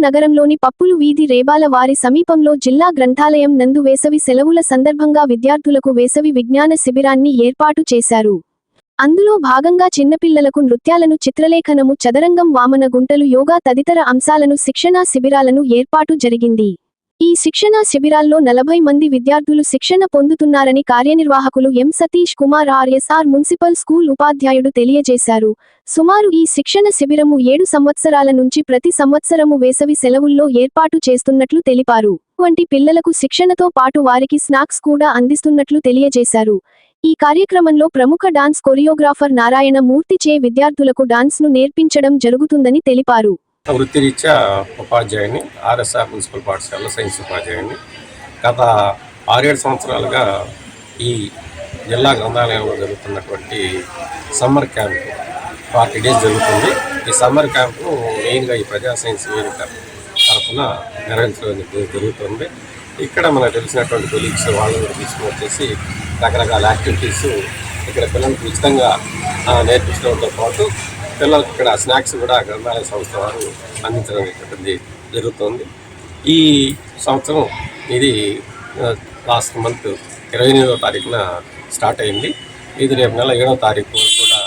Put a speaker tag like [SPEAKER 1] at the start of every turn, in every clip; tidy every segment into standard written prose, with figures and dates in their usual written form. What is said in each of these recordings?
[SPEAKER 1] నగరంలోని పప్పులు వీధి రేబాల వారి సమీపంలో జిల్లా గ్రంథాలయం నందు వేసవి సెలవుల సందర్భంగా విద్యార్థులకు వేసవి విజ్ఞాన శిబిరాన్ని ఏర్పాటు చేశారు. అందులో భాగంగా చిన్నపిల్లలకు నృత్యాలను, చిత్రలేఖనము, చదరంగం, వామన గుంటలు, యోగా తదితర అంశాలను శిక్షణా శిబిరాలను ఏర్పాటు జరిగింది. ఈ శిక్షణా శిబిరాల్లో 40 మంది విద్యార్థులు శిక్షణ పొందుతున్నారని కార్యనిర్వాహకులు M. Satish Kumar RSR municipal school ఉపాధ్యాయుడు తెలియజేశారు. సుమారు ఈ శిక్షణ శిబిరము 7 సంవత్సరాల నుంచి ప్రతి సంవత్సరము వేసవి సెలవుల్లో ఏర్పాటు చేస్తున్నట్లు తెలిపారు. వంటి పిల్లలకు శిక్షణతో పాటు వారికి స్నాక్స్ కూడా అందిస్తున్నట్లు తెలియజేశారు. ఈ కార్యక్రమంలో ప్రముఖ డాన్స్ కొరియోగ్రాఫర్ నారాయణ మూర్తి చే విద్యార్థులకు డాన్స్ను నేర్పించడం జరుగుతుందని తెలిపారు.
[SPEAKER 2] వృత్తిరీత్యా ఉపాధ్యాయుని, ఆర్ఎస్ఆర్ మున్సిపల్ పాఠశాలలో సైన్స్ ఉపాధ్యాయుని. గత 6-7 సంవత్సరాలుగా ఈ జిల్లా గ్రంథాలయంలో జరుగుతున్నటువంటి సమ్మర్ క్యాంప్ 40 డేస్ జరుగుతుంది. ఈ సమ్మర్ క్యాంపు మెయిన్గా ఈ ప్రజా సైన్స్ వేదిక తరఫున నిర్వహించడం జరుగుతుంది. ఇక్కడ మనకు తెలిసినటువంటి కొలీగ్స్ వాళ్ళని తీసుకుని వచ్చేసి రకరకాల యాక్టివిటీస్ ఇక్కడ పిల్లలకు ఉచితంగా నేర్పించడంతో పాటు పిల్లలకు ఇక్కడ స్నాక్స్ కూడా గ్రంథాలయ సంస్థ వారు అందించడం జరుగుతుంది. ఈ సంవత్సరం ఇది లాస్ట్ మంత్ 28వ తారీఖున స్టార్ట్ అయింది. ఇది రేపు నెల 7వ తారీఖు కూడా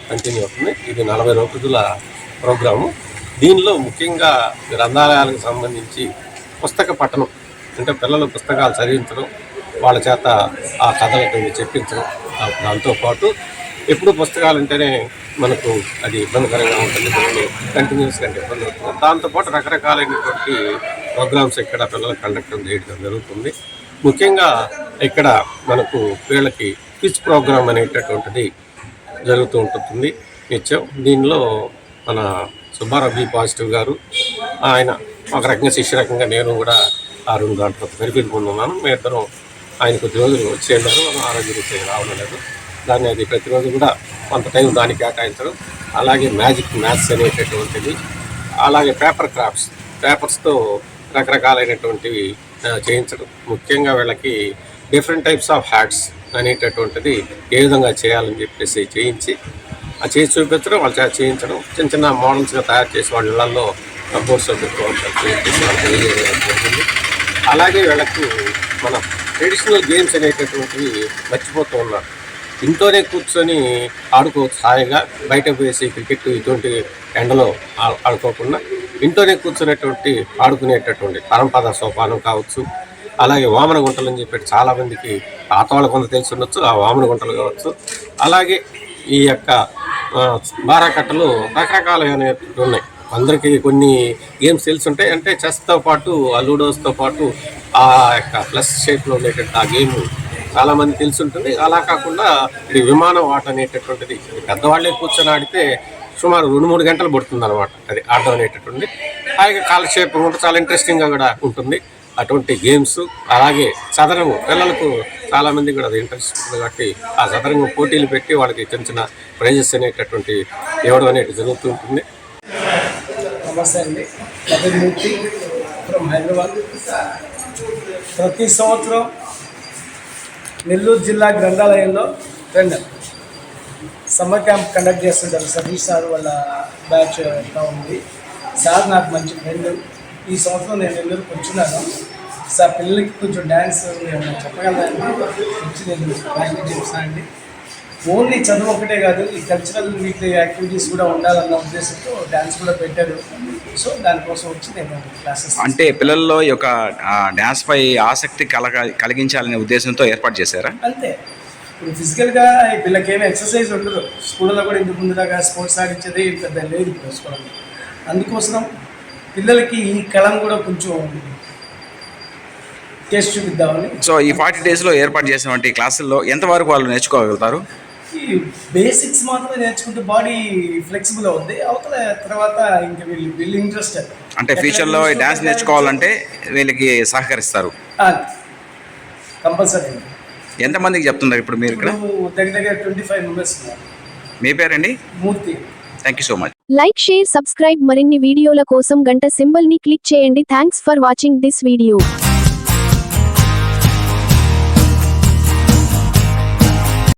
[SPEAKER 2] కంటిన్యూ అవుతుంది. ఇది 40 రోజుల ప్రోగ్రాము. దీనిలో ముఖ్యంగా గ్రంథాలయాలకు సంబంధించి పుస్తక పఠనం, అంటే పిల్లలు పుస్తకాలు చదివించడం, వాళ్ళ చేత ఆ కథలు చెప్పించడం. దాంతోపాటు ఎప్పుడు పుస్తకాలు అంటేనే మనకు అది ఇబ్బందికరంగా ఉంటుంది, కంటిన్యూస్గా అంటే ఇబ్బంది అవుతుంది. దాంతోపాటు రకరకాలైనటువంటి ప్రోగ్రామ్స్ ఇక్కడ పిల్లలకు కండక్ట్ చేయడం జరుగుతుంది. ముఖ్యంగా ఇక్కడ మనకు వీళ్ళకి క్విజ్ ప్రోగ్రామ్ అనేటటువంటిది జరుగుతూ ఉంటుంది నిత్యం. దీనిలో మన సుబ్బారావు బి పాజిటివ్ గారు, ఆయన ఒక రకంగా శిష్య రకంగా నేను కూడా ఆ 2 దాంట్లో బెనిఫిట్ పొందున్నాను. మీ ఇద్దరం ఆయన కొద్ది రోజులు వచ్చేయన్నారు, ఆరోగ్య రావడం లేదు. దాన్ని అది ప్రతిరోజు కూడా కొంత టైం దానికి కేటాయించడం, అలాగే మ్యాథ్స్ అనేటటువంటిది, అలాగే పేపర్ క్రాఫ్ట్స్, పేపర్స్తో రకరకాలైనటువంటివి చేయించడం. ముఖ్యంగా వీళ్ళకి డిఫరెంట్ టైప్స్ ఆఫ్ హ్యాట్స్ అనేటటువంటిది ఏ విధంగా చేయాలని చెప్పేసి చేయించి ఆ చేసి చూపించడం, వాళ్ళ చేత చేయించడం, చిన్న చిన్న మోడల్స్గా తయారు చేసి వాళ్ళ ఇళ్లలో బోర్డ్స్లో తెలియజేయడం జరిగింది. అలాగే వీళ్ళకు మన ట్రెడిషనల్ గేమ్స్ అనేటటువంటివి మర్చిపోతూ ఉన్నారు. ఇంట్లోనే కూర్చొని ఆడుకోవచ్చు హాయిగా, బయట పోయేసి క్రికెట్ ఇటువంటి ఎండలో ఆడుకోకుండా ఇంట్లోనే కూర్చునేటువంటి ఆడుకునేటటువంటి పరంపద సోపానం కావచ్చు, అలాగే వామన గుంటలు అని చెప్పి చాలామందికి పాత వాళ్ళ కొంత తెలిసి ఉండొచ్చు, ఆ వామన గుంటలు కావచ్చు. అలాగే ఈ యొక్క బారాకట్టలు రకరకాలైనటువంటి ఉన్నాయి. అందరికీ కొన్ని గేమ్స్ తెలిసి ఉంటాయి, అంటే చెస్తో పాటు ఆ లూడోస్తో పాటు ఆ యొక్క ప్లస్ షేప్లో ఉండేటువంటి ఆ గేమ్ చాలామంది తెలిసి ఉంటుంది. అలా కాకుండా ఇది విమానం ఆట అనేటటువంటిది పెద్దవాళ్ళే కూర్చొని ఆడితే సుమారు 2-3 గంటలు పడుతుంది అనమాట. అది ఆడడం అనేటటువంటి హాయిగా కాలక్షేపం ఉంటుంది, చాలా ఇంట్రెస్టింగ్గా కూడా ఉంటుంది అటువంటి గేమ్స్. అలాగే చదరంగం, పిల్లలకు చాలామంది కూడా అది ఇంట్రెస్ట్ ఉంటుంది కాబట్టి ఆ చదరంగం పోటీలు పెట్టి వాళ్ళకి చిన్న చిన్న ప్రైజెస్ అనేటటువంటి ఇవ్వడం అనేది జరుగుతూ ఉంటుంది.
[SPEAKER 3] నమస్తే అండి, మూర్తి ఫ్రమ్ హైదరాబాద్. ప్రతి సంవత్సరం నెల్లూరు జిల్లా గ్రంథాలయంలో సమ్మర్ క్యాంప్ కండక్ట్ చేస్తుంటారు. సతీష్ సార్ వాళ్ళ బ్యాచ్ అంతా ఉంది. సార్ నాకు మంచి ఫ్రెండ్. ఈ సంవత్సరం నేను నెల్లూరుకి వచ్చున్నాను. సార్ పిల్లలకి కొంచెం డ్యాన్స్ చెప్పగలదండి, వచ్చి నేను ప్రాక్టీస్ చేస్తాను అండి. ఓన్లీ చదువు ఒకటే కాదు, ఈ కల్చరల్ వీక్లీ యాక్టివిటీస్ కూడా ఉండాలన్న ఉద్దేశంతో డ్యాన్స్ కూడా పెట్టారు. సో దానికోసం వచ్చి నేను క్లాసెస్,
[SPEAKER 4] అంటే పిల్లల్లో ఈ యొక్క డ్యాన్స్పై ఆసక్తి కలిగించాలనే ఉద్దేశంతో ఏర్పాటు చేశారా?
[SPEAKER 3] అంతే. ఇప్పుడు ఫిజికల్గా వీళ్ళకి ఏమి ఎక్సర్సైజ్ ఉండదు. స్కూల్లో కూడా ఇంతకు ముందులాగా స్పోర్ట్స్ ఆడించేది పెద్ద లేదు ఇప్పుడు స్కూల్లో. అందుకోసం పిల్లలకి ఈ కళను కూడా కొంచెం టేస్ట్ చూపిద్దామని.
[SPEAKER 4] సో ఈ 40 డేస్లో ఏర్పాటు చేసినటువంటి క్లాసుల్లో ఎంతవరకు వాళ్ళు నేర్చుకోగలుగుతారు?
[SPEAKER 3] ఈ బేసిక్స్ మాత్రమే నేర్చుకుంటే బాడీ ఫ్లెక్సిబుల్ అవుద్ది. అవతల తర్వాత ఇంకా వీళ్ళు ఇంట్రెస్ట్,
[SPEAKER 4] అంటే ఫ్యూచర్లో డ్యాన్స్ నేర్చుకోవాలంటే వీళ్ళకి సహకరిస్తారు
[SPEAKER 3] కంపల్సరీ.
[SPEAKER 4] ఎంతమందికి చెప్తున్నారు ఇప్పుడు మీరు ఇక్కడ?
[SPEAKER 3] దగ్గర 25 మెంబర్స్.
[SPEAKER 4] మీ పేరండి?
[SPEAKER 3] Murthy.
[SPEAKER 4] Thank you so much.
[SPEAKER 1] Like, share, subscribe. మరిన్ని వీడియోల కోసం గంట సింబల్ ని క్లిక్ చేయండి. Thanks for watching this video.